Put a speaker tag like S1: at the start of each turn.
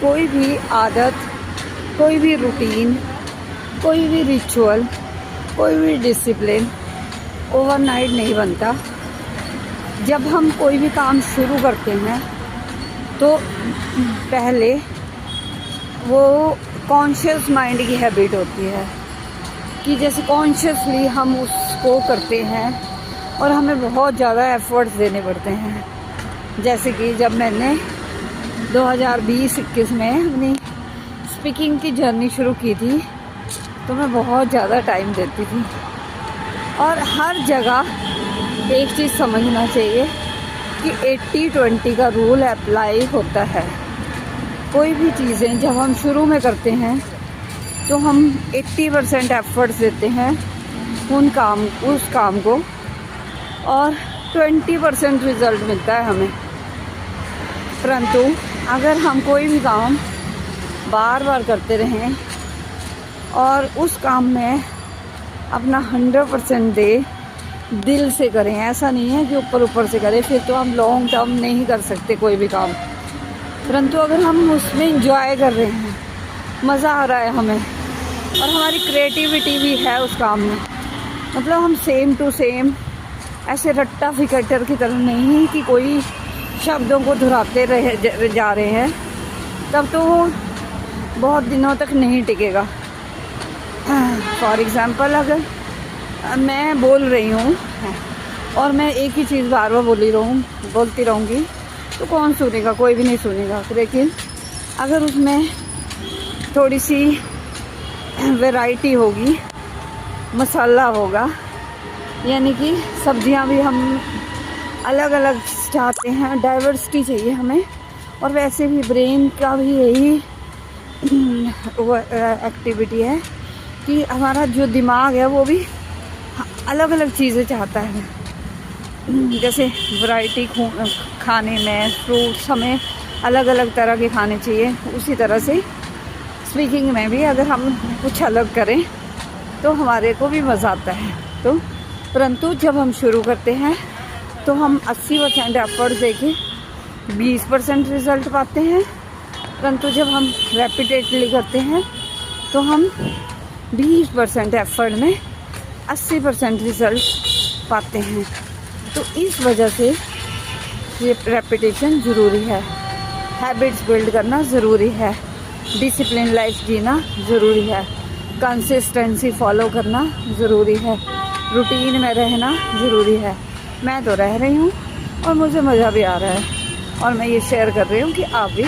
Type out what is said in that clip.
S1: कोई भी आदत, कोई भी रूटीन, कोई भी रिचुअल, कोई भी डिसिप्लिन ओवरनाइट नहीं बनता। जब हम कोई भी काम शुरू करते हैं तो पहले वो कॉन्शियस माइंड की हैबिट होती है कि जैसे कॉन्शियसली हम उसको करते हैं और हमें बहुत ज़्यादा एफ़र्ट्स देने पड़ते हैं। जैसे कि जब मैंने 2020-21 में अपनी स्पीकिंग की जर्नी शुरू की थी तो मैं बहुत ज़्यादा टाइम देती थी। और हर जगह एक चीज़ समझना चाहिए कि 80-20 का रूल अप्लाई होता है। कोई भी चीज़ें जब हम शुरू में करते हैं तो हम 80% एफ़र्ट्स देते हैं उस काम को और 20% रिज़ल्ट मिलता है हमें। परंतु अगर हम कोई भी काम बार बार करते रहें और उस काम में अपना 100% दे, दिल से करें, ऐसा नहीं है कि ऊपर ऊपर से करें, फिर तो हम लॉन्ग टर्म नहीं कर सकते कोई भी काम। परंतु अगर हम उसमें इंजॉय कर रहे हैं, मज़ा आ रहा है हमें और हमारी क्रिएटिविटी भी है उस काम में, मतलब हम सेम टू सेम ऐसे रट्टा फिकटर की तरह नहीं कि कोई शब्दों को दोहराते जा रहे हैं, तब तो वो बहुत दिनों तक नहीं टिकेगा। फॉर एग्ज़ाम्पल अगर मैं बोल रही हूँ और मैं एक ही चीज़ बार बार बोलती रहूँगी तो कौन सुनेगा? कोई भी नहीं सुनेगा। लेकिन अगर उसमें थोड़ी सी वैरायटी होगी, मसाला होगा, यानी कि सब्जियां भी हम अलग अलग चाहते हैं, डाइवर्सिटी चाहिए हमें, और वैसे भी ब्रेन का भी यही एक्टिविटी है कि हमारा जो दिमाग है वो भी अलग अलग चीज़ें चाहता है। जैसे वैरायटी खाने में, फ्रूट्स हमें अलग अलग तरह के खाने चाहिए, उसी तरह से स्पीकिंग में भी अगर हम कुछ अलग करें तो हमारे को भी मज़ा आता है। तो परंतु जब हम शुरू करते हैं तो हम 80% एफर्ट देके 20% रिज़ल्ट पाते हैं, परंतु जब हम रेपिटेडली करते हैं तो हम 20% एफर्ट में 80% रिज़ल्ट पाते हैं। तो इस वजह से ये रेपिटेशन ज़रूरी है, हैबिट्स बिल्ड करना ज़रूरी है, डिसिप्लिन लाइफ जीना ज़रूरी है, कंसिस्टेंसी फॉलो करना ज़रूरी है, रूटीन में रहना ज़रूरी है। मैं तो रह रही हूँ और मुझे मज़ा भी आ रहा है और मैं ये शेयर कर रही हूँ कि आप भी